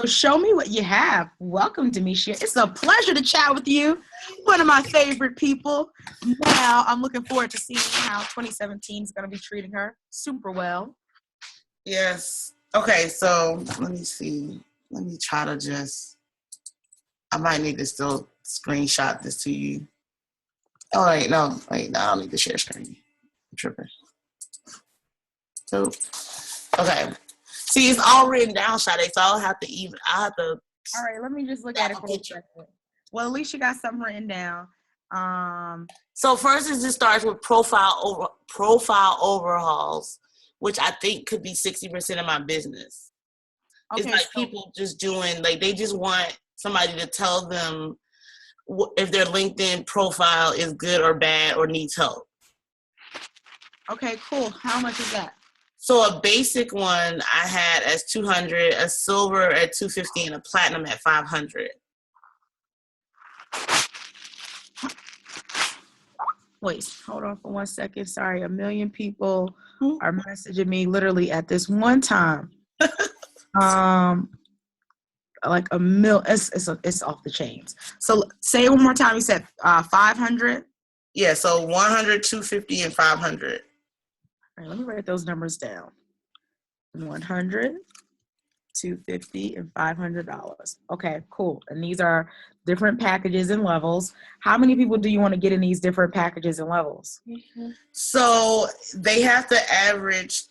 So show me what you have. Welcome, Demetria. It's a pleasure to chat with you. One of my favorite people. Now I'm looking forward to seeing how 2017 is going to be treating her super well. Yes. Okay, so let me see. Let me try to I might need to still screenshot this to you. Oh, no, I don't need to share screen. I'm tripping. So, okay. See, it's all written down, Sade, so I'll have to. All right, let me just look at it for a second. Well, at least you got something written down. So first, it just starts with profile overhauls, which I think could be 60% of my business. Okay, it's like people just doing, like, they just want somebody to tell them if their LinkedIn profile is good or bad or needs help. Okay, cool. How much is that? So a basic one I had as 200, a silver at 250, and a platinum at 500. Wait, hold on for 1 second. Sorry, 1 million people are messaging me literally at this one time. Like a mil, it's off the chains. So say it one more time. You said 500. Yeah, so 100, 250, and 500. All right, let me write those numbers down. 100, 250, and $500. Okay, cool. And these are different packages and levels. How many people do you want to get in these different packages and levels? So they have to average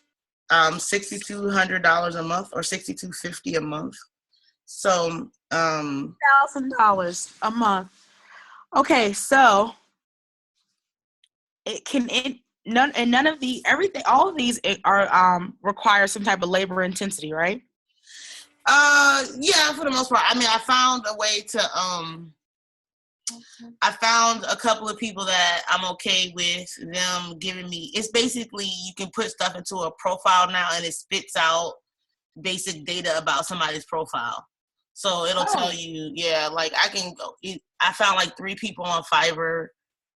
$6,200 a month or $6,250 a month. So $1,000 a month. Okay, so none of the everything, all of these are require some type of labor intensity, right? Yeah, for the most part. I mean, I found a way to I found a couple of people that I'm okay with them giving me. It's basically, you can put stuff into a profile now and it spits out basic data about somebody's profile. So it'll tell you, yeah, like I found like 3 people on Fiverr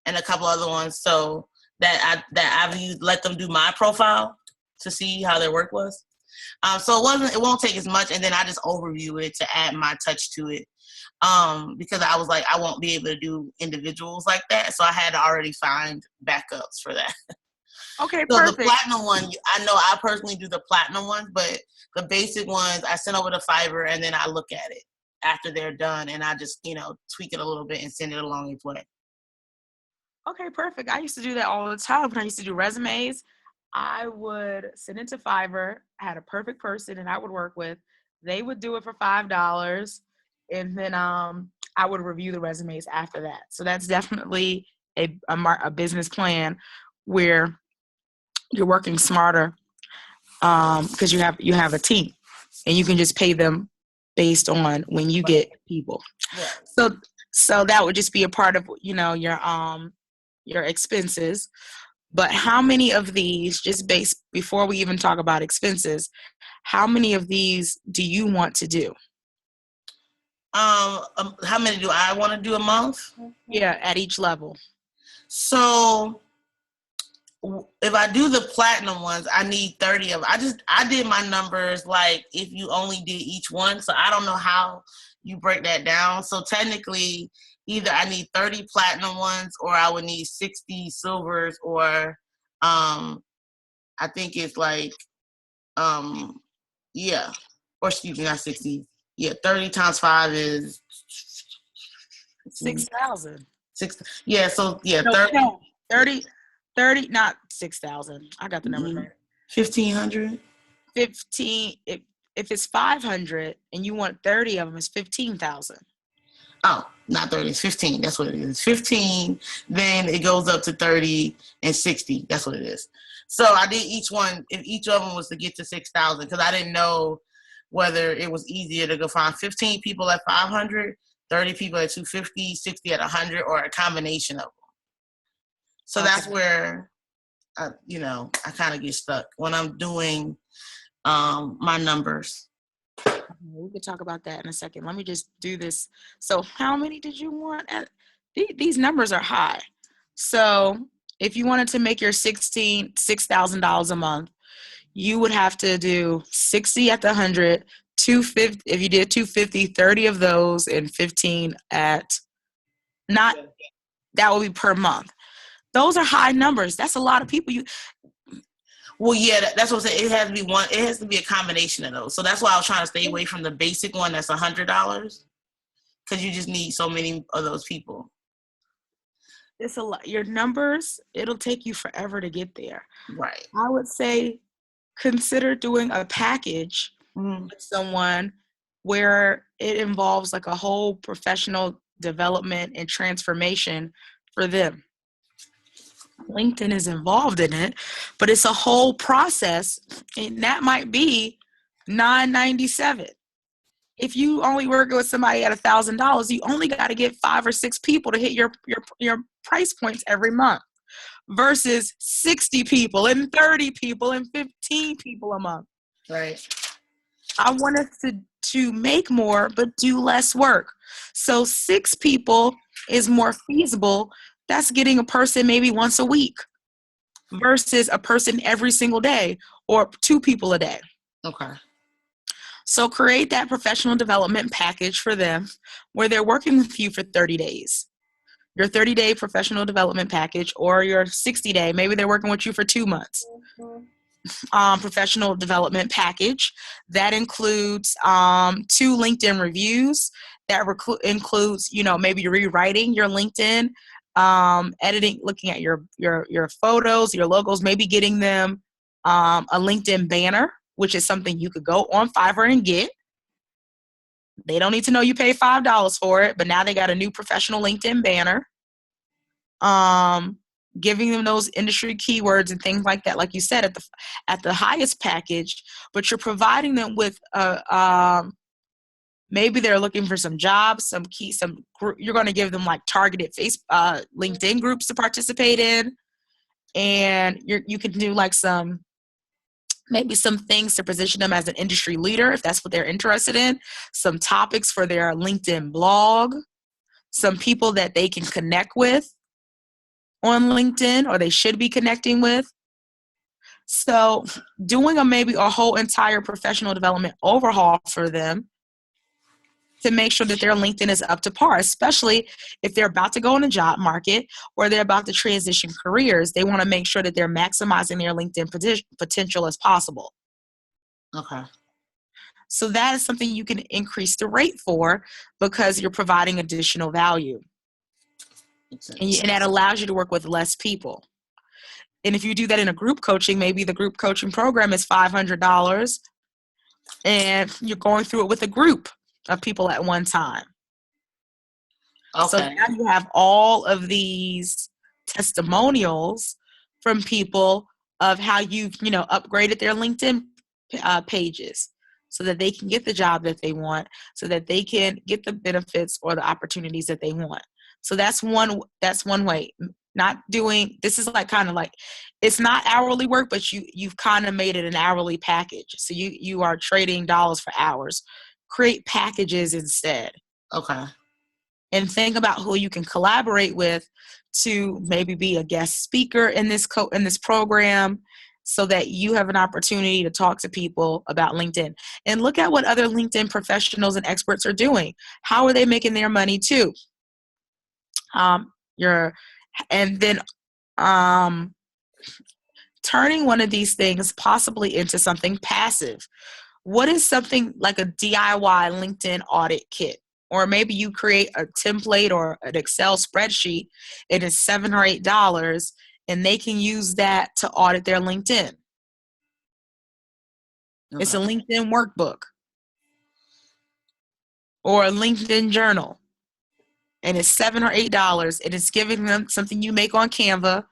and a couple other ones. So that I've used, let them do my profile to see how their work was. So it won't take as much, and then I just overview it to add my touch to it. Because I was like, I won't be able to do individuals like that, so I had to already find backups for that. Okay, so perfect. The platinum one, I know I personally do the platinum ones, but the basic ones I send over to Fiverr, and then I look at it after they're done, and I just tweak it a little bit and send it along its way. Okay, perfect. I used to do that all the time when I used to do resumes. I would send it to Fiverr. I had a perfect person and I would work with. They would do it for $5, and then I would review the resumes after that. So that's definitely a business plan where you're working smarter because you have a team and you can just pay them based on when you get people. Yeah. So that would just be a part of your expenses. But how many of these, just based before we even talk about expenses, how many of these do you want to do? How many do I want to do a month? Yeah, at each level. So if I do the platinum ones, I need 30 of them. I did my numbers like if you only did each one. So I don't know how you break that down. So technically, either I need 30 platinum ones or I would need 60 silvers, or I think it's like yeah. Or excuse me, not 60. Yeah, 30 times 5 is 6,000. Yeah, so yeah, no, 30, not 6,000. I got the numbers right. 1,500. 15. If it's 500 and you want 30 of them, it's 15,000. Oh, not 30. It's 15. That's what it is. 15. Then it goes up to 30 and 60. That's what it is. So I did each one. If each of them was to get to 6,000, because I didn't know whether it was easier to go find 15 people at 500, 30 people at 250, 60 at 100, or a combination of them. So that's where, I kind of get stuck when I'm doing my numbers. We could talk about that in a second. Let me just do this. So how many did you want? These numbers are high. So if you wanted to make your $6,000 a month, you would have to do 60 at the 100, 250, if you did 250, 30 of those and 15 at not, that would be per month. Those are high numbers. That's a lot of people. Well, yeah, that's what I'm saying. It has to be one. It has to be a combination of those. So that's why I was trying to stay away from the basic one that's $100, because you just need so many of those people. It's a lot. Your numbers, it'll take you forever to get there. Right. I would say consider doing a package with someone where it involves like a whole professional development and transformation for them. LinkedIn is involved in it, but it's a whole process, and that might be $9.97. If you only work with somebody at $1,000, you only got to get 5 or 6 people to hit your price points every month, versus 60 people and 30 people and 15 people a month. Right. I want us to make more but do less work. So 6 people is more feasible. That's getting a person maybe once a week versus a person every single day, or 2 people a day. Okay. So create that professional development package for them where they're working with you for 30 days. Your 30-day professional development package, or your 60-day, maybe they're working with you for 2 months. Professional development package that includes 2 LinkedIn reviews. That includes, maybe rewriting your LinkedIn, editing, looking at your photos, your logos, maybe getting them a LinkedIn banner, which is something you could go on Fiverr and get. They don't need to know you pay $5 for it, but now they got a new professional LinkedIn banner. Giving them those industry keywords and things like that, like you said, at the highest package, but you're providing them with maybe they're looking for some jobs, you're going to give them like targeted LinkedIn groups to participate in, and you can do like maybe some things to position them as an industry leader if that's what they're interested in, some topics for their LinkedIn blog, some people that they can connect with on LinkedIn, or they should be connecting with. So doing maybe a whole entire professional development overhaul for them to make sure that their LinkedIn is up to par, especially if they're about to go in the job market or they're about to transition careers. They want to make sure that they're maximizing their LinkedIn potential as possible. Okay. So that is something you can increase the rate for, because you're providing additional value. And that allows you to work with less people. And if you do that in a group coaching, maybe the group coaching program is $500, and you're going through it with a group of people at one time. Okay. So now you have all of these testimonials from people of how you've, upgraded their LinkedIn pages so that they can get the job that they want, so that they can get the benefits or the opportunities that they want. So that's one way. Not doing, this is like kind of like, it's not hourly work, but you've kind of made it an hourly package. So you are trading dollars for hours. Create packages instead. Okay. And think about who you can collaborate with to maybe be a guest speaker in this program, so that you have an opportunity to talk to people about LinkedIn. And look at what other LinkedIn professionals and experts are doing. How are they making their money too? And then turning one of these things possibly into something passive. What is something like a DIY LinkedIn audit kit? Or maybe you create a template or an Excel spreadsheet. It is $7 or $8, and they can use that to audit their LinkedIn. Okay. It's a LinkedIn workbook or a LinkedIn journal, and it's $7 or $8. It is giving them something you make on Canva,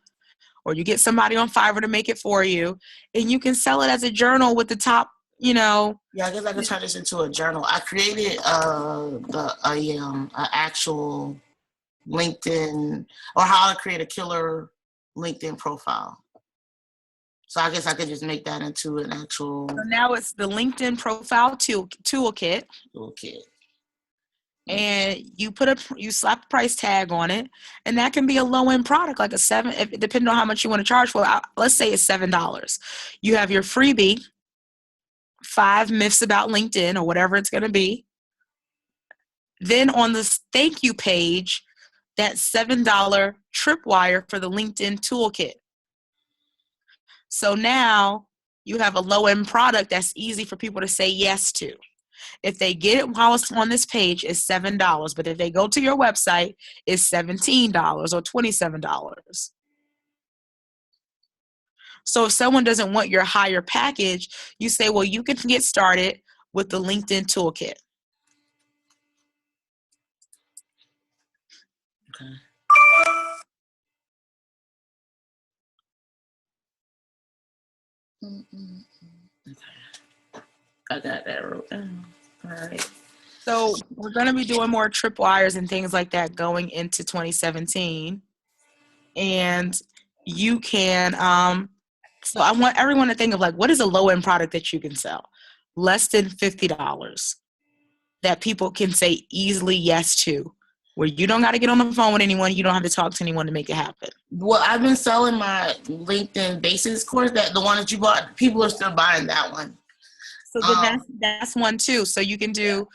or you get somebody on Fiverr to make it for you, and you can sell it as a journal with the top. Yeah, I guess I could turn this into a journal. I created an actual LinkedIn, or how to create a killer LinkedIn profile. So I guess I could just make that into an actual. So now it's the LinkedIn profile toolkit. And you slap a price tag on it, and that can be a low-end product, like depending on how much you want to charge for. Let's say it's $7. You have your freebie 5 myths about LinkedIn or whatever it's going to be. Then on the thank you page, that $7 tripwire for the LinkedIn toolkit. So now you have a low-end product that's easy for people to say yes to. If they get it while it's on this page, it's $7. But if they go to your website, it's $17 or $27. So if someone doesn't want your higher package, you say, well, you can get started with the LinkedIn toolkit. Okay. Okay. I got that wrote down. All right. So we're going to be doing more tripwires and things like that going into 2017. And you can, so I want everyone to think of like, what is a low-end product that you can sell? Less than $50 that people can say easily yes to, where you don't got to get on the phone with anyone. You don't have to talk to anyone to make it happen. Well, I've been selling my LinkedIn Basics course, that the one that you bought. People are still buying that one. So then that's one too. So you can do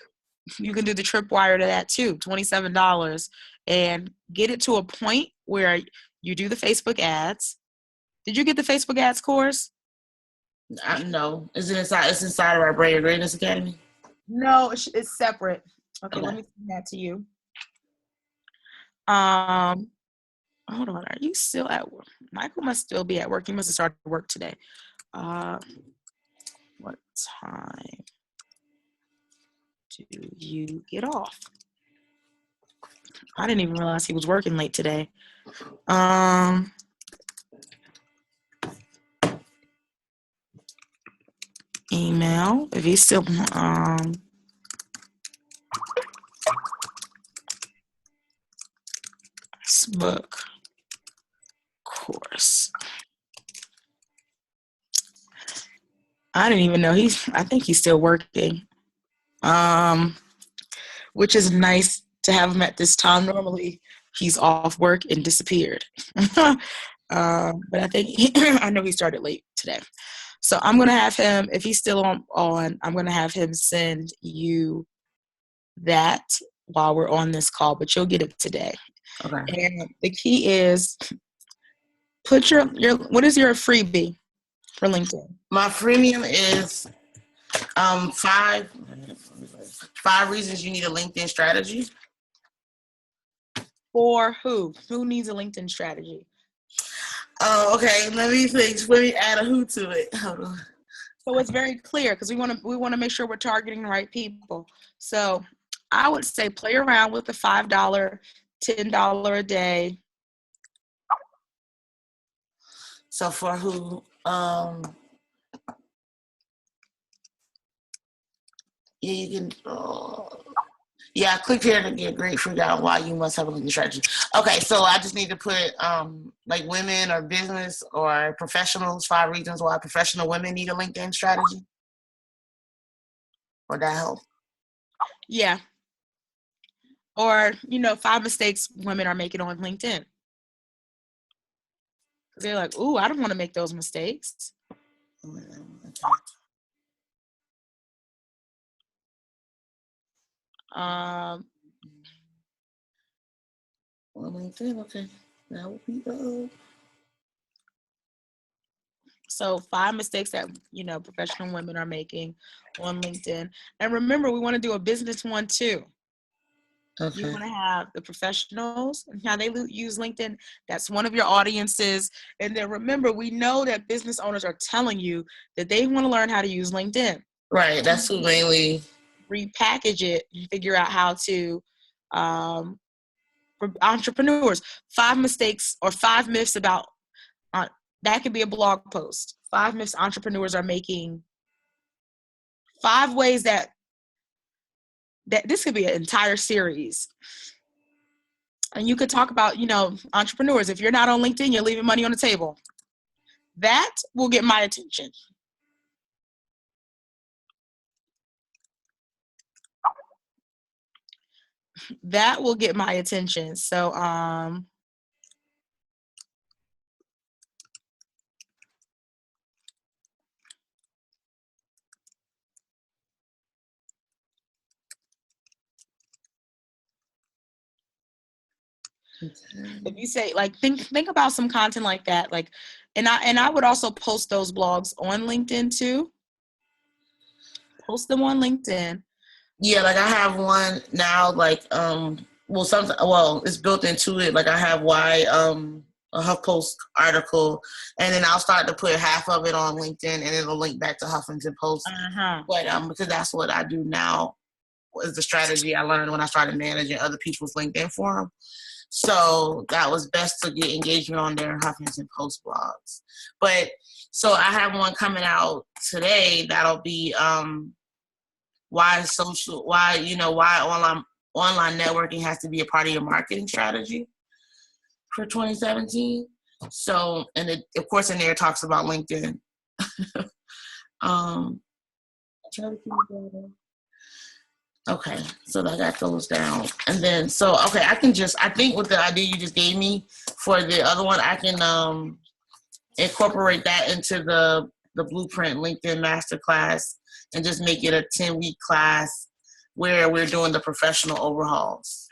the tripwire to that too, $27, and get it to a point where you do the Facebook ads. Did you get the Facebook ads course? No. Is it inside? It's inside of our Brand Greatness Academy. No, it's separate. Okay, let me send that to you. Hold on. Are you still at work? Michael must still be at work. He must have started work today. What time do you get off? I didn't even realize he was working late today. Email, if he's still, Facebook course. I didn't even know I think he's still working. Which is nice to have him at this time. Normally he's off work and disappeared. But I think I know he started late today. So I'm going to have him, if he's still on, I'm going to have him send you that while we're on this call, but you'll get it today. Okay. And the key is put your what is your freebie for LinkedIn? My freemium is 5 reasons you need a LinkedIn strategy. For who? Who needs a LinkedIn strategy? Oh, okay. Let me think. Let me add a who to it. Hold on. So it's very clear because we want to make sure we're targeting the right people. So I would say play around with the $5, $10 a day. So for who? Yeah, you can. Yeah, click here to get great figure out why you must have a LinkedIn strategy. Okay, so I just need to put like women or business or professionals, 5 reasons why professional women need a LinkedIn strategy. Would that help? Yeah. Or, 5 mistakes women are making on LinkedIn. Because they're like, ooh, I don't want to make those mistakes. LinkedIn, okay. That would be So 5 mistakes that, professional women are making on LinkedIn. And remember, we want to do a business one too. Okay. You want to have the professionals and how they use LinkedIn. That's one of your audiences. And then remember, we know that business owners are telling you that they want to learn how to use LinkedIn. Right. That's who mainly repackage it and figure out how to, for entrepreneurs, 5 mistakes or 5 myths about, that could be a blog post. 5 myths entrepreneurs are making. 5 ways that this could be an entire series. And you could talk about, entrepreneurs. If you're not on LinkedIn, you're leaving money on the table. That will get my attention. That will get my attention. So, If you say like think about some content like that, like, and I would also post those blogs on LinkedIn too. Post them on LinkedIn. Yeah, like I have one now, like it's built into it. Like I have a HuffPost article, and then I'll start to put half of it on LinkedIn, and it'll link back to Huffington Post. But because that's what I do now, is the strategy I learned when I started managing other people's LinkedIn for them. So that was best to get engagement on their Huffington Post blogs. But so I have one coming out today that'll be why online networking has to be a part of your marketing strategy for 2017. So, and it, of course, in there it talks about LinkedIn. Okay, so I got those down. And then, I think with the idea you just gave me for the other one, I can incorporate that into the Blueprint LinkedIn Masterclass and just make it a 10-week class where we're doing the professional overhauls.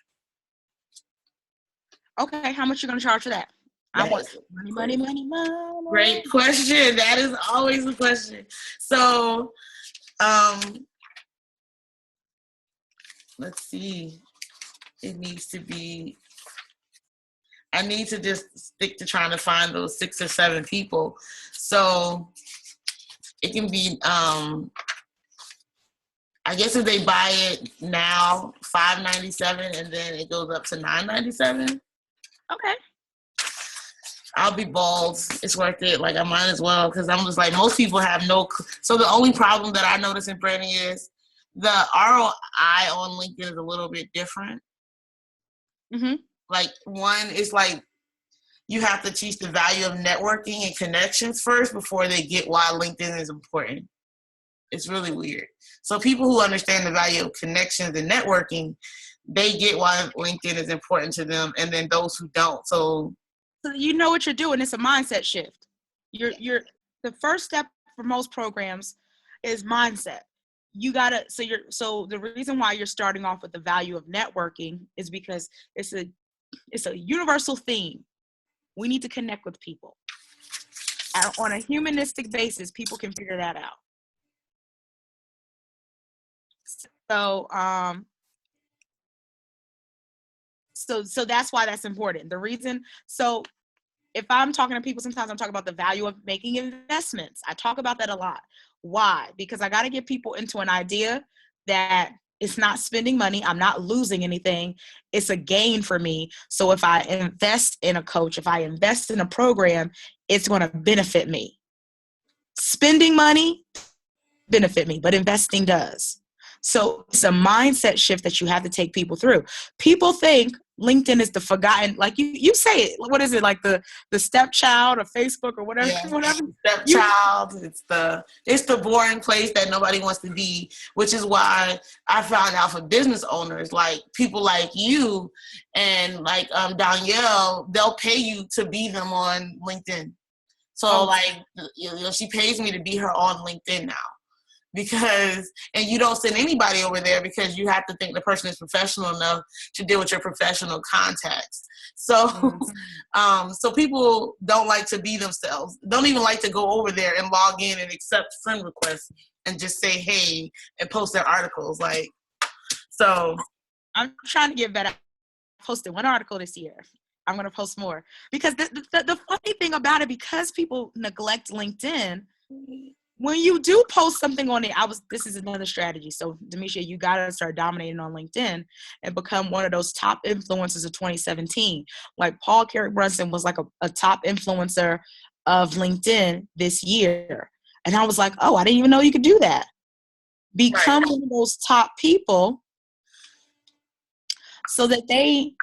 Okay, how much you gonna charge for that? I want money. Great question. That is always a question. So, let's see. It needs to be. I need to just stick to trying to find those 6 or 7 people. So it can be. I guess if they buy it now, $597, and then it goes up to $997. Okay. I'll be bald. It's worth it. Like I might as well, because I'm just like, most people have no. So the only problem that I notice in branding is the ROI on LinkedIn is a little bit different. Mm-hmm. Like one is like you have to teach the value of networking and connections first before they get why LinkedIn is important. It's really weird. So people who understand the value of connections and networking, they get why LinkedIn is important to them, and then those who don't. So you know what you're doing. It's a mindset shift. You're the first step for most programs is mindset. You gotta so the reason why you're starting off with the value of networking is because it's a universal theme. We need to connect with people. And on a humanistic basis, people can figure that out. So that's why that's important. The reason, so if I'm talking to people, sometimes I'm talking about the value of making investments. I talk about that a lot. Why? Because I got to get people into an idea that it's not spending money. I'm not losing anything. It's a gain for me. So if I invest in a coach, if I invest in a program, it's going to benefit me. Spending money benefit me, but investing does. So it's a mindset shift that you have to take people through. People think LinkedIn is the forgotten, like you say it. What is it, like the stepchild of Facebook or whatever? Yeah, whatever. Stepchild. It's the boring place that nobody wants to be, which is why I found out for business owners, like people like you and like Danielle, they'll pay you to be them on LinkedIn. So like, she pays me to be her on LinkedIn now. Because, and you don't send anybody over there because you have to think the person is professional enough to deal with your professional contacts. So, so people don't like to be themselves. Don't even like to go over there and log in and accept friend requests and just say, hey, and post their articles. Like, so. I'm trying to get better. I posted 1 article this year. I'm going to post more because the funny thing about it, because people neglect LinkedIn, when you do post something on it, this is another strategy. So, Demetria, you got to start dominating on LinkedIn and become one of those top influencers of 2017. Like Paul Carrick Brunson was like a top influencer of LinkedIn this year. And I was like, oh, I didn't even know you could do that. Become one of those top people so that they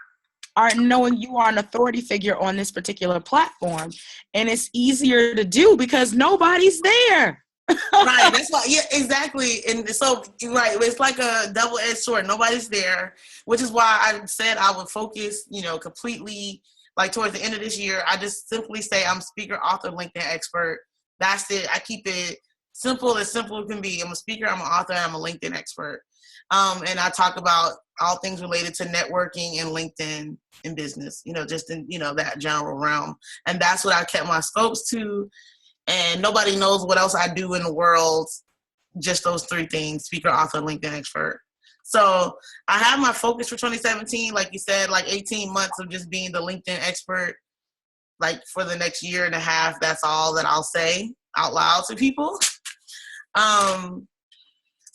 are knowing you are an authority figure on this particular platform. And it's easier to do because nobody's there. Right, that's why, yeah, exactly. And so, right, it's like a double-edged sword. Nobody's there, which is why I said I would focus, completely, like towards the end of this year, I just simply say I'm speaker, author, LinkedIn expert. That's it. I keep it simple as it can be. I'm a speaker, I'm an author, I'm a LinkedIn expert. And I talk about all things related to networking and LinkedIn and business, just in, that general realm. And that's what I kept my scopes to. And nobody knows what else I do in the world. Just those 3 things: speaker, author, LinkedIn expert. So I have my focus for 2017, like you said, like 18 months of just being the LinkedIn expert. Like for the next year and a half, that's all that I'll say out loud to people.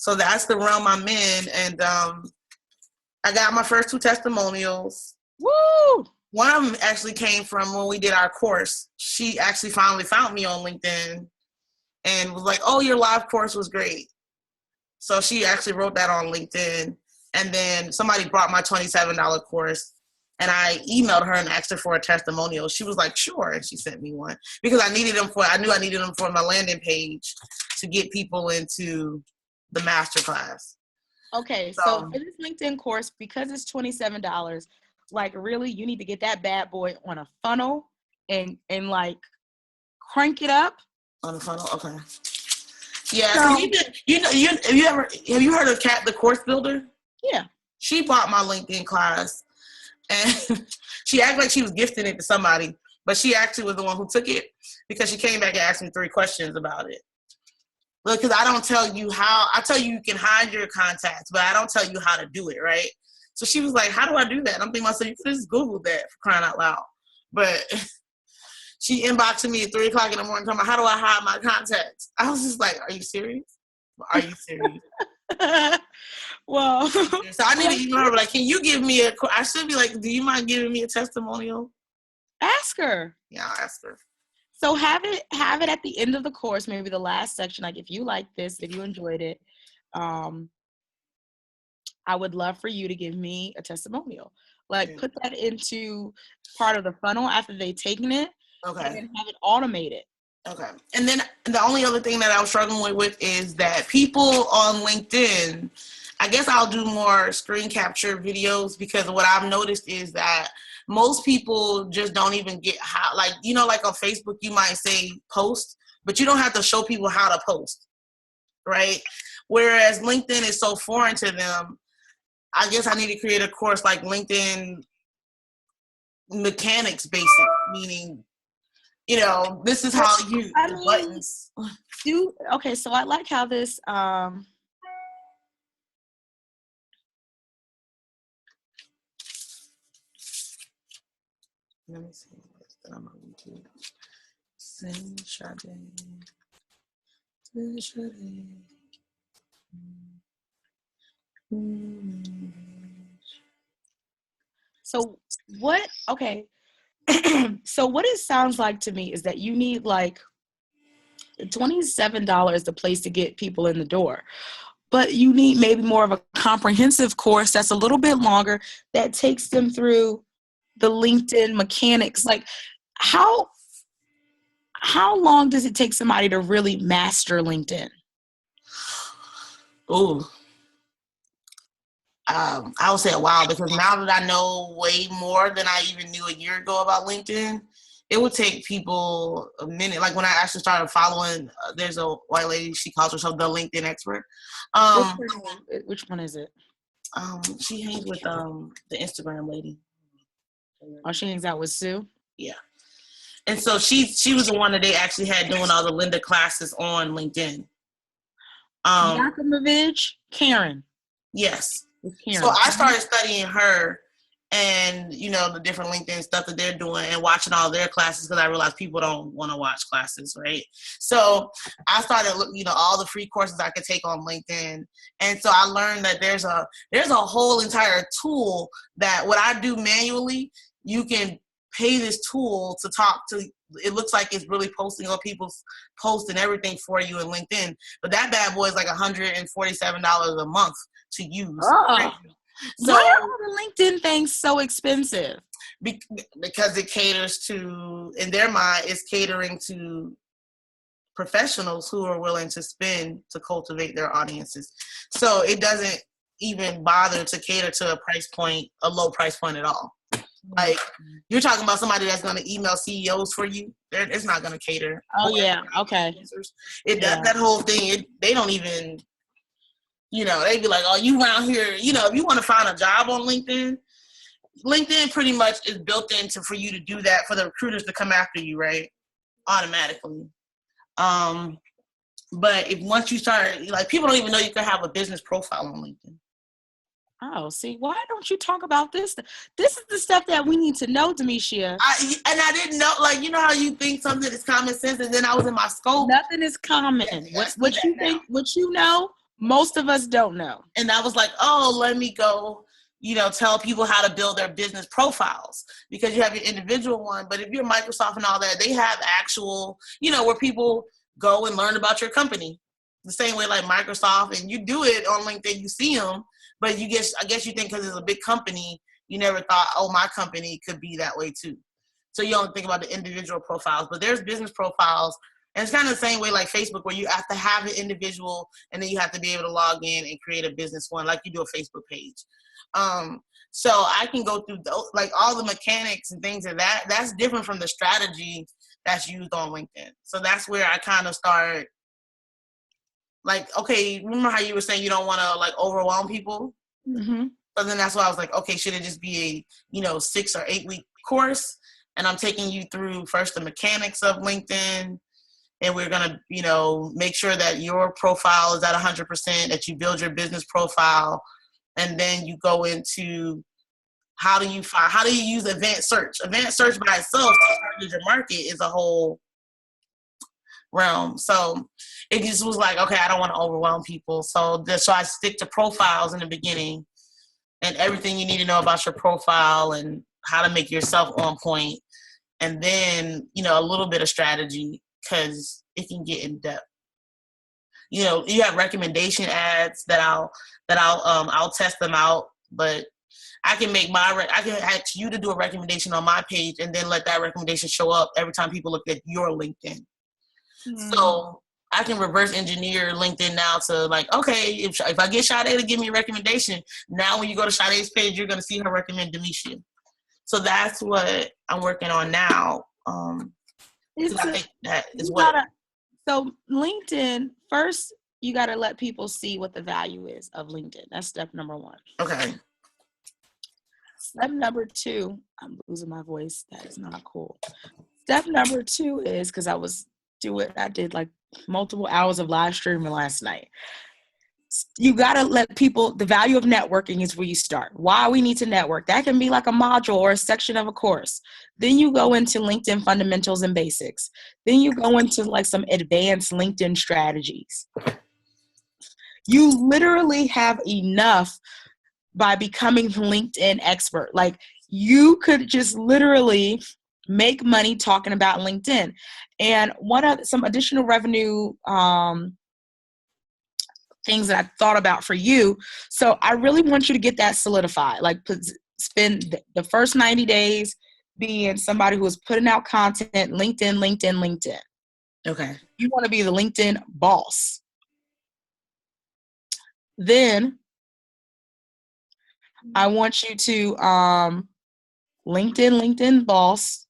So that's the realm I'm in. And I got my first 2 testimonials. Woo! One of them actually came from when we did our course. She actually finally found me on LinkedIn and was like, "Oh, your live course was great." So she actually wrote that on LinkedIn. And then somebody brought my $27 course, and I emailed her and asked her for a testimonial. She was like, "Sure," and she sent me one because I knew I needed them for my landing page to get people into the masterclass. Okay, so for this LinkedIn course, because it's $27, like really, you need to get that bad boy on a funnel and like crank it up. On the funnel, okay. Yeah, so, have you heard of Kat the Course Builder? Yeah. She bought my LinkedIn class, and she acted like she was gifting it to somebody, but she actually was the one who took it because she came back and asked me 3 questions about it. Look, because I don't tell you how. I tell you can hide your contacts, but I don't tell you how to do it, right? So she was like, "How do I do that?" I'm thinking myself, you could just Google that, for crying out loud. But she inboxed me at 3 o'clock in the morning talking about, "How do I hide my contacts?" I was just like, "Are you serious? Are you serious?" Well, so I need to email her, like, "Can you give me I should be like, "Do you mind giving me a testimonial?" Ask her. Yeah, I'll ask her. So have it at the end of the course, maybe the last section. Like, if you like this, if you enjoyed it, I would love for you to give me a testimonial. Like, put that into part of the funnel after they've taken it. Okay. And have it automated. Okay. And then the only other thing that I was struggling with is that people on LinkedIn, I guess I'll do more screen capture videos, because what I've noticed is that most people just don't even get how, like, like on Facebook, you might say post, but you don't have to show people how to post, right? Whereas LinkedIn is so foreign to them. I guess I need to create a course like LinkedIn mechanics basic, meaning, this is how you use the buttons. Okay, so I like how this, let me see what's that on YouTube. Send So what, okay. So what it sounds like to me is that you need like $27 the place to get people in the door, but you need maybe more of a comprehensive course that's a little bit longer, that takes them through the LinkedIn mechanics. Like, how long does it take somebody to really master LinkedIn? Oh, I would say a while, because now that I know way more than I even knew a year ago about LinkedIn, it would take people a minute. Like when I actually started following, there's a white lady, she calls herself the LinkedIn expert. Which one is it? She hangs with the Instagram lady. Oh, she hangs out with Sue? Yeah. And so she was the one that they actually had doing all the Linda classes on LinkedIn. Yakovlevich, Karen. Yes. Karen. So I started studying her and, the different LinkedIn stuff that they're doing and watching all their classes, because I realized people don't want to watch classes, right? So I started looking, all the free courses I could take on LinkedIn. And so I learned that there's a whole entire tool that what I do manually, you can pay this tool to talk to. It looks like it's really posting on people's posts and everything for you in LinkedIn. But that bad boy is like $147 a month to use. Oh. So, why are all the LinkedIn things so expensive? Because it caters to, in their mind, it's catering to professionals who are willing to spend to cultivate their audiences. So it doesn't even bother to cater to a low price point at all. Like, you're talking about somebody that's going to email CEOs for you. It's not going to cater. Oh, yeah. Okay. That whole thing, they don't even, You know, they'd be like, oh, you around here, you know, if you want to find a job on LinkedIn, LinkedIn pretty much is built into for you to do that, for the recruiters to come after you, right? Automatically. But if once you start, like, people don't even know you can have a business profile on LinkedIn. Oh, see, why don't you talk about this? This is the stuff that we need to know, Demetia. I didn't know, like, you know how you think something is common sense, and then I was in my scope. Nothing is common. What you think, what you know, most of us don't know. And I was like, oh, let me go, you know, tell people how to build their business profiles, because you have your individual one. But if you're Microsoft and all that, they have actual, you know, where people go and learn about your company the same way like Microsoft, and you do it on LinkedIn, you see them, but I guess you think because it's a big company, you never thought, oh, my company could be that way too. So you don't think about the individual profiles, but there's business profiles. And it's kind of the same way like Facebook, where you have to have an individual and then you have to be able to log in and create a business one, like you do a Facebook page. So I can go through those, like all the mechanics and things of that. That's different from the strategy that's used on LinkedIn. So that's where I kind of start. Like, okay, remember how you were saying you don't want to like overwhelm people? Mm-hmm. So then that's why I was like, okay, should it just be a 6 or 8 week course? And I'm taking you through first the mechanics of LinkedIn, and we're gonna, make sure that your profile is at 100%, that you build your business profile, and then you go into how do you use advanced search? Advanced search by itself to target your market is a whole realm. So it just was like, okay, I don't want to overwhelm people. So I stick to profiles in the beginning, and everything you need to know about your profile and how to make yourself on point. And then, a little bit of strategy, because it can get in depth. You have recommendation ads that I'll test them out, but I can ask you to do a recommendation on my page and then let that recommendation show up every time people look at your LinkedIn. Mm. So I can reverse engineer LinkedIn now to like, okay, if I get Sade to give me a recommendation, now when you go to Sade's page, you're going to see her recommend Demetia. So that's what I'm working on now. So LinkedIn, first, you got to let people see what the value is of LinkedIn. That's step number one. Okay. Step number two, I'm losing my voice. That is not cool. Step number two is, because I did like multiple hours of live streaming last night. You got to let people, the value of networking is where you start. Why we need to network. That can be like a module or a section of a course. Then you go into LinkedIn fundamentals and basics. Then you go into like some advanced LinkedIn strategies. You literally have enough by becoming the LinkedIn expert. Like, you could just literally make money talking about LinkedIn. And some additional revenue things that I thought about for you. So I really want you to get that solidified. Like, spend the first 90 days being somebody who is putting out content, LinkedIn. Okay. You want to be the LinkedIn boss. Then I want you to LinkedIn boss.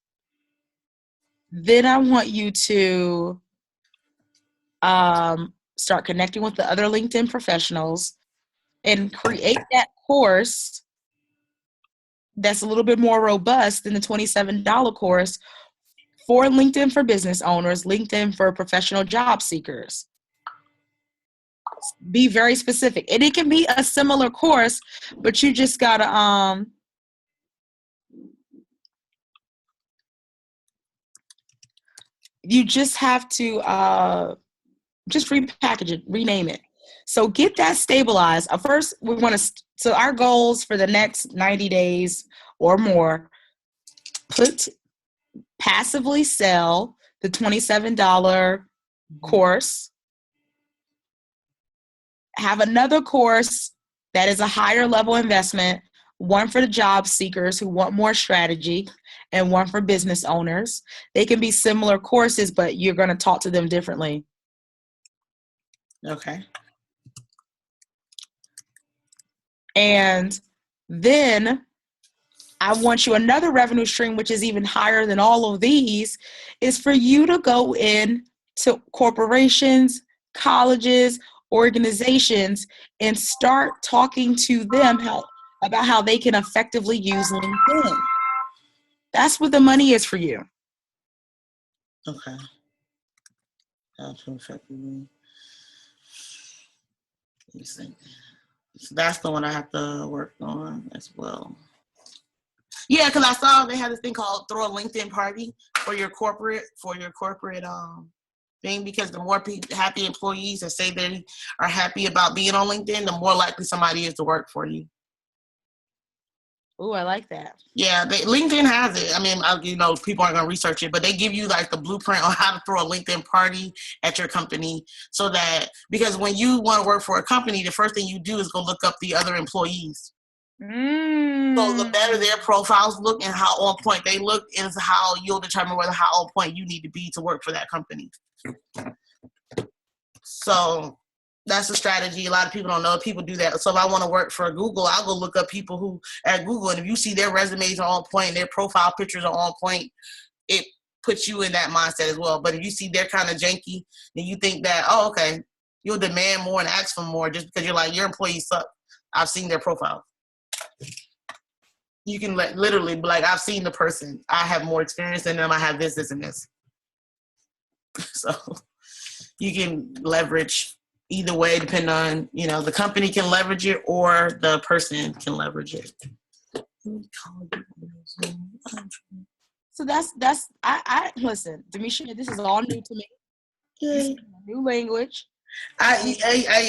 Then I want you to start connecting with the other LinkedIn professionals and create that course that's a little bit more robust than the $27 course for LinkedIn for business owners, LinkedIn for professional job seekers. Be very specific. And it can be a similar course, but you just gotta you just have to just repackage it, rename it. So get that stabilized. First, we want to, so our goals for the next 90 days or more, passively sell the $27 course, have another course that is a higher level investment, one for the job seekers who want more strategy, and one for business owners. They can be similar courses, but you're going to talk to them differently. Okay. And then I want you, another revenue stream, which is even higher than all of these, is for you to go in to corporations, colleges, organizations and start talking to them about how they can effectively use LinkedIn. That's what the money is for you. Okay. Effectively. So that's the one I have to work on as well. Yeah, because I saw they had this thing called throw a LinkedIn party for your corporate thing, because the more happy employees that say they are happy about being on LinkedIn, the more likely somebody is to work for you. Ooh, I like that. Yeah, LinkedIn has it. I mean, people aren't going to research it, but they give you like the blueprint on how to throw a LinkedIn party at your company, so that, because when you want to work for a company, the first thing you do is go look up the other employees. So the better their profiles look and how on point they look is how you'll determine how on point you need to be to work for that company. So that's a strategy. A lot of people don't know. People do that. So if I want to work for Google, I'll go look up people who at Google, and if you see their resumes are on point, their profile pictures are on point, it puts you in that mindset as well. But if you see they're kind of janky, then you think that, oh, okay, you'll demand more and ask for more just because you're like, your employees suck. I've seen their profile. You can literally be like, I've seen the person. I have more experience than them. I have this, this, and this. So you can leverage either way, depending on, the company can leverage it or the person can leverage it. So I listen, Demisha, this is all new to me. This is a new language. I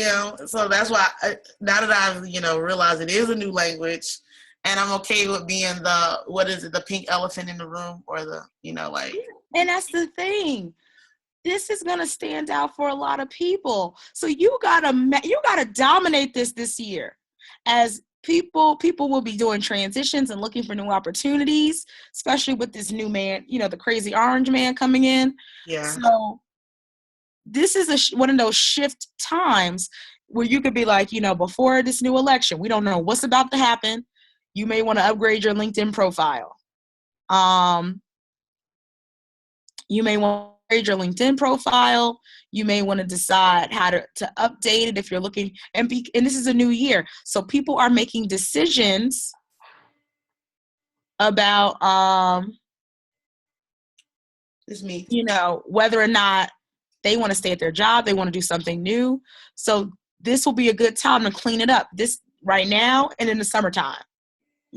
am. So that's why now that I've, realized it is a new language, and I'm okay with being the pink elephant in the room, or And that's the thing. This is going to stand out for a lot of people. So you gotta dominate this year. As people will be doing transitions and looking for new opportunities, especially with this new man, the crazy orange man coming in. Yeah. So this is one of those shift times where you could be like, before this new election, we don't know what's about to happen. You may want to upgrade your LinkedIn profile. You may want to upgrade your LinkedIn profile. You may want to decide how to update it if you're looking. And this is a new year. So people are making decisions about, whether or not they want to stay at their job, they want to do something new. So this will be a good time to clean it up. This right now and in the summertime.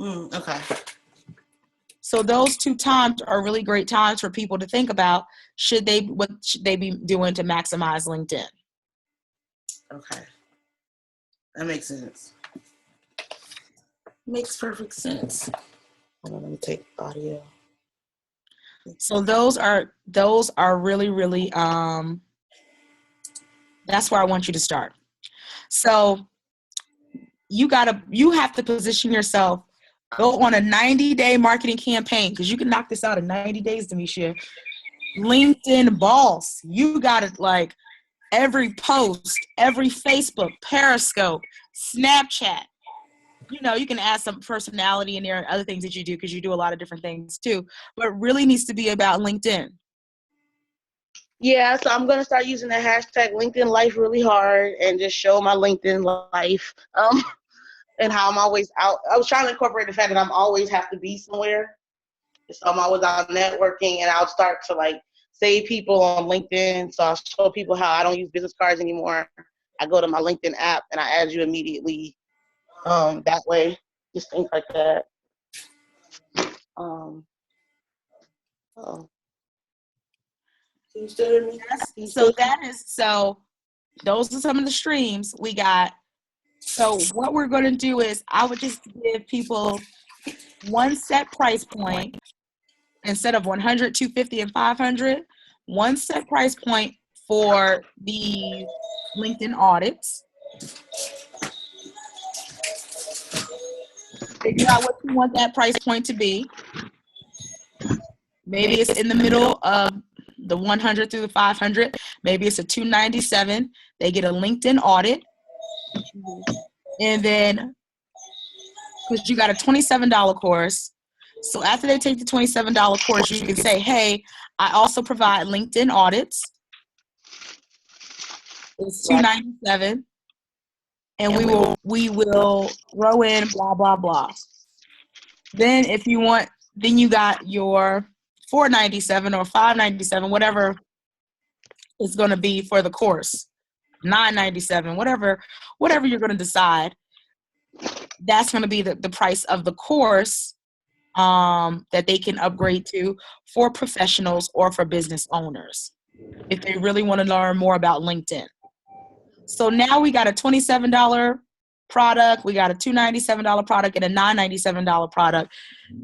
Okay. So those 2 times are really great times for people to think about what should they be doing to maximize LinkedIn. Okay. That makes sense. Makes perfect sense. Hold on, let me take audio. So those are really, really, that's where I want you to start. So you have to position yourself. Go on a 90-day marketing campaign, because you can knock this out in 90 days, Demisha. LinkedIn boss. You got it, like every post, every Facebook, Periscope, Snapchat. You can add some personality in there and other things that you do, because you do a lot of different things too. But it really needs to be about LinkedIn. Yeah, so I'm going to start using the hashtag LinkedIn Life really hard and just show my LinkedIn life. And how I'm always out. I was trying to incorporate the fact that I'm always have to be somewhere. So I'm always out networking, and I'll start to save people on LinkedIn. So I'll show people how I don't use business cards anymore. I go to my LinkedIn app and I add you immediately. That way, just things like that. Oh. Can you still hear me? So those are some of the streams we got. So what we're going to do is I would just give people one set price point instead of 100, 250, and 500. One set price point for the LinkedIn audits. Figure out what you want that price point to be. Maybe it's in the middle of the 100 through the 500. Maybe it's a 297. They get a LinkedIn audit. And then, because you got a $27 course. So after they take the $27 course, you can say, hey, I also provide LinkedIn audits. It's $297, and we will throw in blah blah blah. Then if you want, then you got your $497 or $597, whatever it's going to be for the course. $997, whatever you're going to decide. That's going to be the price of the course that they can upgrade to for professionals or for business owners if they really want to learn more about LinkedIn. So now we got a $27 product, we got a $297 product, and a $997 product.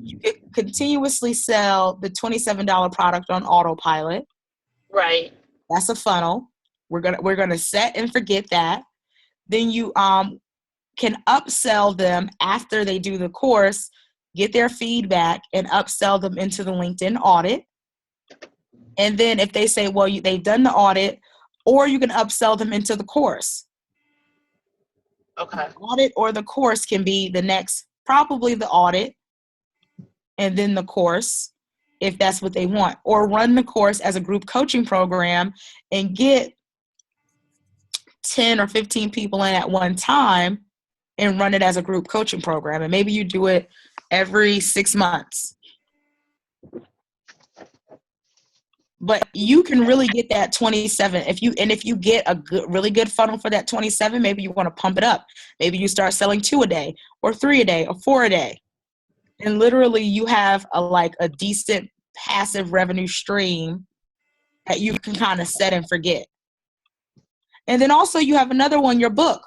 You can continuously sell the $27 product on autopilot. Right. That's a funnel. We're gonna set and forget that. Then you can upsell them after they do the course, get their feedback, and upsell them into the LinkedIn audit. And then if they say, well, they've done the audit, or you can upsell them into the course. Okay. The audit or the course can be the next, probably the audit, and then the course, if that's what they want. Or run the course as a group coaching program and get 10 or 15 people in at one time and run it as a group coaching program. And maybe you do it every 6 months. But you can really get that 27 if you get a really good funnel for that 27. Maybe you want to pump it up. Maybe you start selling 2 a day, or 3 a day, or 4 a day, and literally you have a decent passive revenue stream that you can kind of set and forget. And then also you have another one, your book.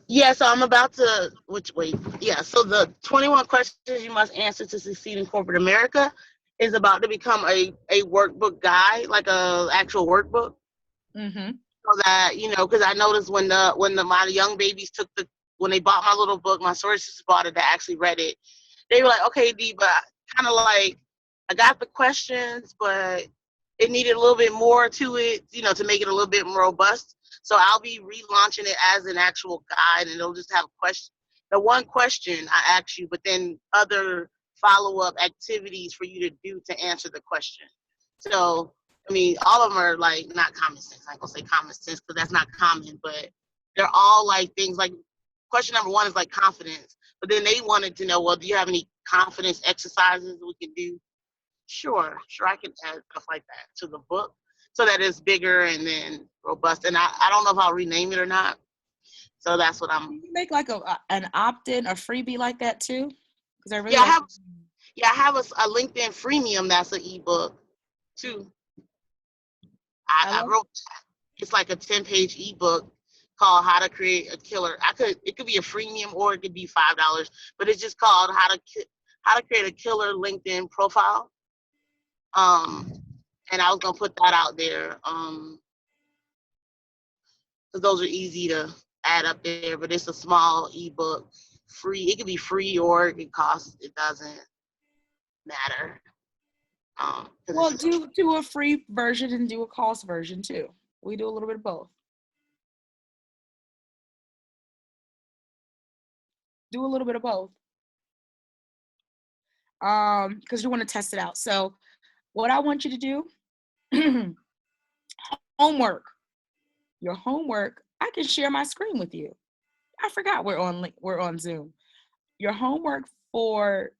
Yeah, so I'm about to so the 21 questions you must answer to succeed in corporate America is about to become a workbook guide, like a actual workbook. Mm-hmm. So that, because I noticed when my young babies when they bought my little book, my sources bought it, that actually read it. They were like, okay, Dee, but kind of like, I got the questions, but it needed a little bit more to it, to make it a little bit more robust. So I'll be relaunching it as an actual guide, and it'll just have the one question I ask you, but then other follow-up activities for you to do to answer the question. So, all of them are like not common sense. I'm going to say common sense because that's not common, but they're all like things like question number 1 is like confidence. But then they wanted to know, well, do you have any confidence exercises we can do? Sure, I can add stuff like that to the book so that it's bigger and then robust. And I don't know if I'll rename it or not. So that's what I'm. You make like an opt-in, a freebie like that too? Because I really I have a LinkedIn freemium that's an ebook too. I wrote, it's like a 10-page ebook called How to Create a Killer. It could be a freemium or it could be $5, but it's just called How to Create a Killer LinkedIn Profile. And I was gonna put that out there. Because those are easy to add up there, but it's a small ebook, free. It could be free or it could cost. It doesn't matter. Well, do a free version and do a cost version too. We do a little bit of both. Do a little bit of both. Because you want to test it out. So what I want you to do, homework. Your homework, I can share my screen with you. I forgot we're on Zoom. Your homework for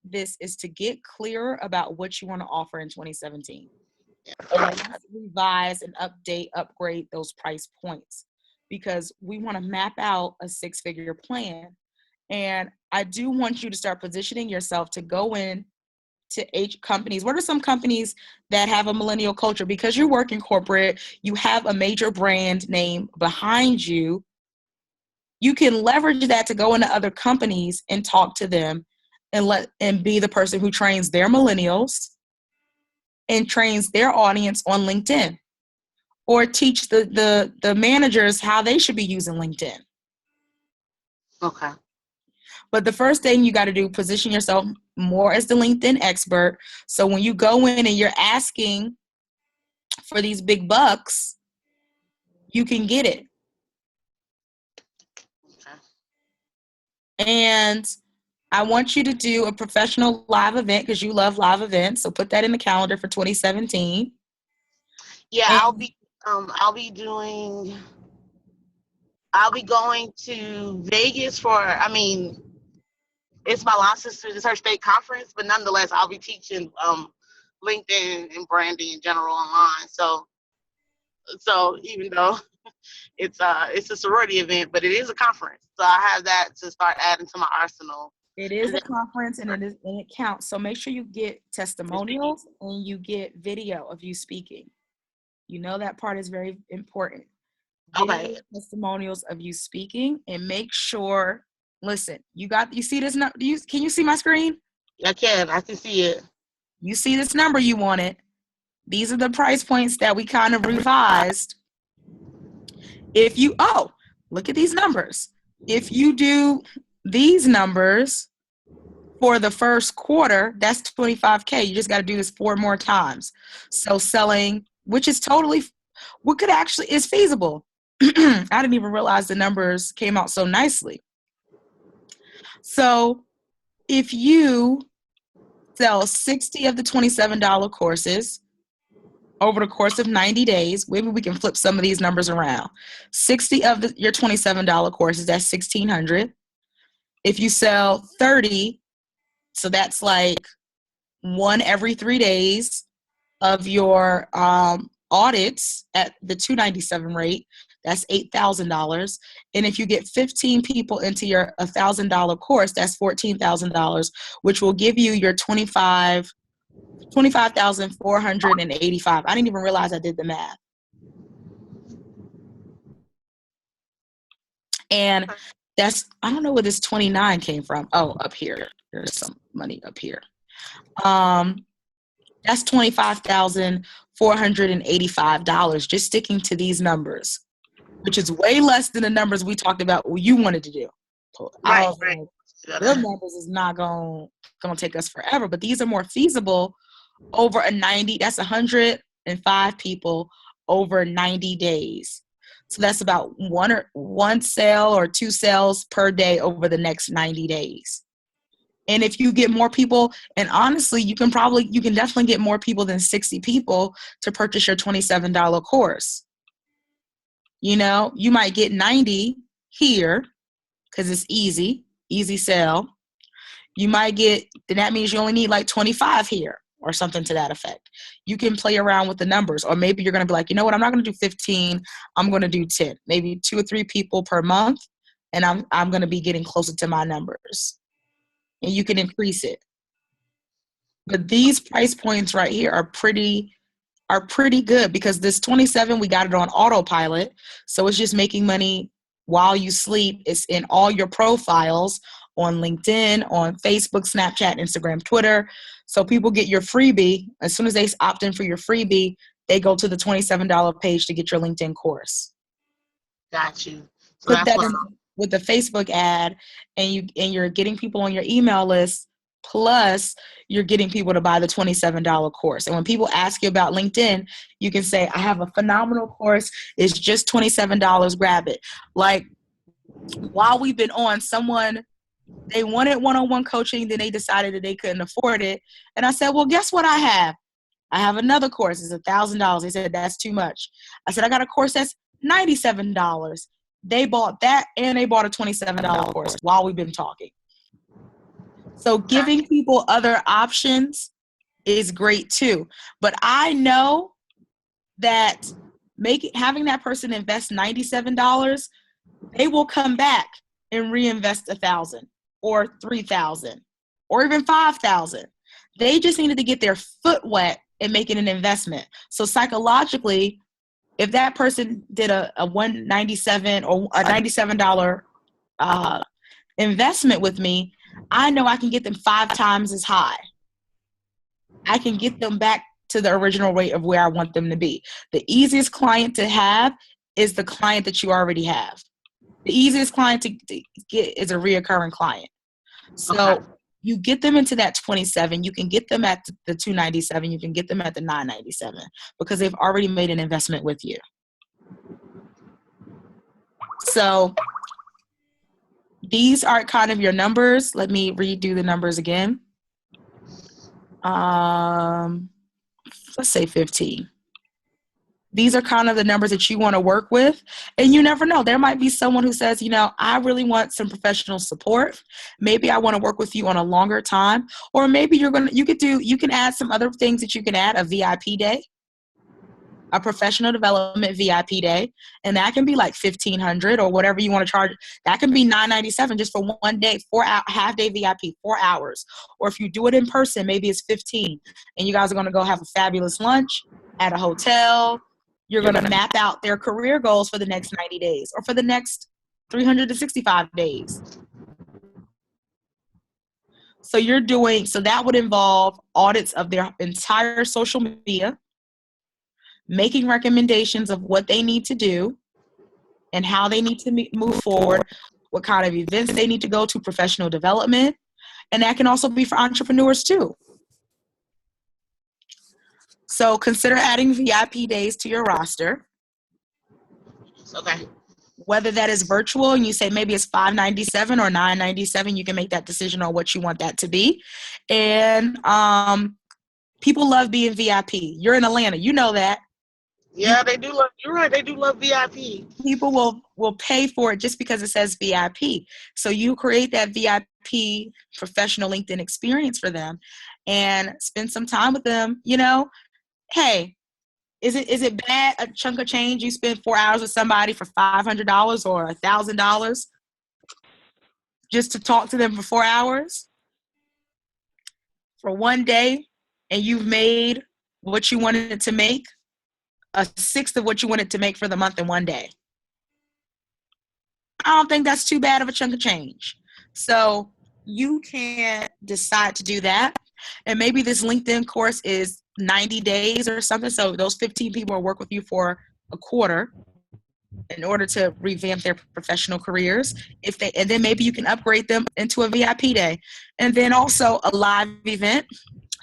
this is to get clearer about what you want to offer in 2017. And revise and upgrade those price points, because we want to map out a 6-figure plan. And I do want you to start positioning yourself to go in to companies. What are some companies that have a millennial culture? Because you work in corporate, you have a major brand name behind you. You can leverage that to go into other companies and talk to them and be the person who trains their millennials and trains their audience on LinkedIn, or teach the managers how they should be using LinkedIn. Okay. But the first thing you got to do, position yourself more as the LinkedIn expert. So when you go in and you're asking for these big bucks, you can get it. Okay. And I want you to do a professional live event, because you love live events. So put that in the calendar for 2017. Yeah, I'll be doing. I'll be going to Vegas for. I mean, it's my line sister. It's her state conference, but nonetheless, I'll be teaching LinkedIn and branding in general online. So even though it's a sorority event, but it is a conference, so I have that to start adding to my arsenal. It is a conference and it counts. So make sure you get testimonials and you get video of you speaking. You know that part is very important. Okay. Testimonials of you speaking, and make sure. Listen, you see this number? Can you see my screen? I can see it. You see this number you wanted. These are the price points that we kind of revised. Look at these numbers. If you do these numbers for the first quarter, that's $25K. You just got to do this 4 more times. So selling, which is is feasible. I didn't even realize the numbers came out so nicely. So if you sell 60 of the $27 courses over the course of 90 days, maybe we can flip some of these numbers around. 60 of your $27 courses, that's $1,600. If you sell 30, so that's like 1 every 3 days of your audits at the $297 rate, that's $8,000. And if you get 15 people into your $1,000 course, that's $14,000, which will give you your 25,485. I didn't even realize I did the math. And I don't know where this 29 came from. Oh, up here. There's some money up here. That's $25,485 just sticking to these numbers, which is way less than the numbers we talked about you wanted to do. Right. Those numbers is not going to take us forever, but these are more feasible over a 90. That's 105 people over 90 days. So that's about one sale or 2 sales per day over the next 90 days. And if you get more people, and honestly, you can definitely get more people than 60 people to purchase your $27 course. You know, you might get 90 here because it's easy sale. You might that means you only need like 25 here or something to that effect. You can play around with the numbers, or maybe you're going to be like, you know what, I'm not going to do 15. I'm going to do 10, maybe 2 or 3 people per month. And I'm going to be getting closer to my numbers. And you can increase it. But these price points right here are pretty good because this 27, we got it on autopilot. So it's just making money while you sleep. It's in all your profiles on LinkedIn, on Facebook, Snapchat, Instagram, Twitter. So people get your freebie. As soon as they opt in for your freebie, they go to the $27 page to get your LinkedIn course. Got you. So put that in with the Facebook ad, and you're getting people on your email list, plus you're getting people to buy the $27 course. And when people ask you about LinkedIn, you can say, I have a phenomenal course. It's just $27. Grab it. Like, while we've been on, they wanted one-on-one coaching, then they decided that they couldn't afford it. And I said, well, guess what I have? I have another course. It's $1,000. They said, that's too much. I said, I got a course that's $97. They bought that, and they bought a $27 course while we've been talking. So giving people other options is great too. But I know that having that person invest $97, they will come back and reinvest $1,000 or $3,000 or even $5,000. They just needed to get their foot wet and making an investment. So psychologically, if that person did a $197 or a $97 investment with me, I know I can get them 5 times as high. I can get them back to the original rate of where I want them to be. The easiest client to have is the client that you already have. The easiest client to get is a reoccurring client. So you get them into that 27, you can get them at the 297, you can get them at the 997 because they've already made an investment with you. So these are kind of your numbers. Let me redo the numbers again. Let's say 15. These are kind of the numbers that you want to work with. And you never know. There might be someone who says, I really want some professional support. Maybe I want to work with you on a longer time. Or maybe you can add some other things that you can add, a VIP day, a professional development VIP day. And that can be like $1,500 or whatever you want to charge. That can be $997 just for one day, half day VIP, 4 hours. Or if you do it in person, maybe it's 15. And you guys are going to go have a fabulous lunch at a hotel. You're going to map out their career goals for the next 90 days or for the next 365 days. So that would involve audits of their entire social media, making recommendations of what they need to do and how they need to move forward, what kind of events they need to go to, professional development. And that can also be for entrepreneurs too. So consider adding VIP days to your roster. Okay. Whether that is virtual and you say maybe it's $597 or $997, you can make that decision on what you want that to be. And people love being VIP. You're in Atlanta, you know that. Yeah, they do love. You're right. They do love VIP. People will pay for it just because it says VIP. So you create that VIP professional LinkedIn experience for them, and spend some time with them. Hey, is it bad a chunk of change you spend 4 hours with somebody for $500 or $1,000 just to talk to them for 4 hours for one day, and you've made what you wanted to make, a sixth of what you wanted to make for the month in one day? I don't think that's too bad of a chunk of change. So you can decide to do that. And maybe this LinkedIn course is 90 days or something. So those 15 people will work with you for a quarter in order to revamp their professional careers. And then maybe you can upgrade them into a VIP day. And then also a live event.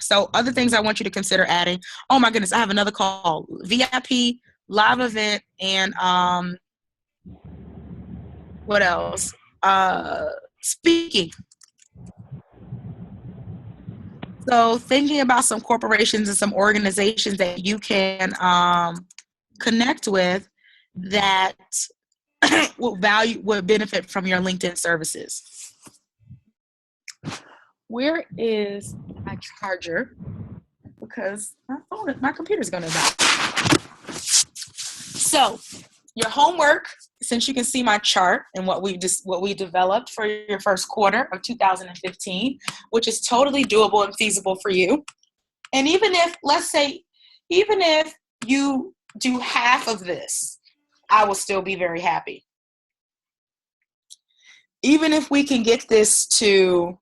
So other things I want you to consider adding. Oh my goodness, I have another call. VIP, live event, and what else? Speaking. So thinking about some corporations and some organizations that you can connect with that would benefit from your LinkedIn services. Where is my charger? Because my computer's gonna die. So your homework, since you can see my chart and what we developed for your first quarter of 2015, which is totally doable and feasible for you. And even if you do half of this, I will still be very happy. Even if we can get this to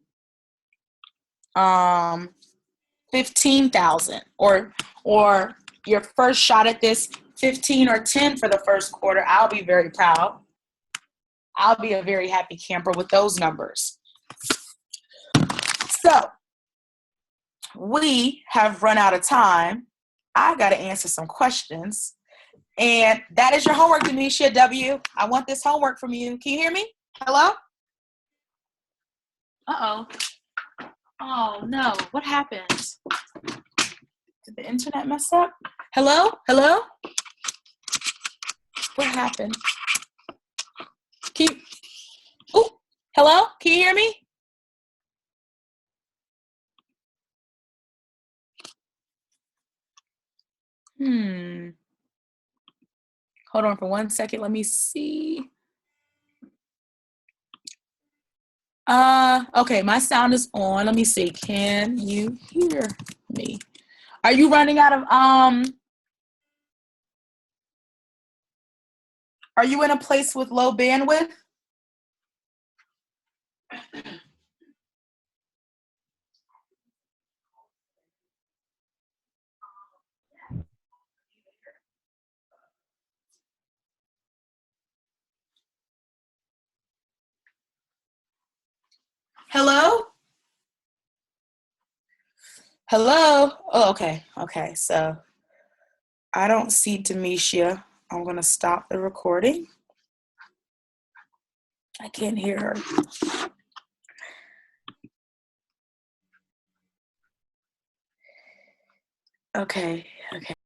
15,000 or your first shot at this 15 or 10 for the first quarter, I'll be very proud. I'll be a very happy camper with those numbers. So we have run out of time. I got to answer some questions. And that is your homework, Denisha W. I want this homework from you. Can you hear me? Hello? Uh-oh. Oh, no. What happened? Did the internet mess up? Hello? Hello? What happened? Hello? Can you hear me? Hold on for 1 second. Let me see. Okay, my sound is on. Let me see. Can you hear me? Are you running out of are you in a place with low bandwidth? Hello? Hello? Oh, okay. Okay, so I don't see Demisha. I'm going to stop the recording. I can't hear her. Okay, okay.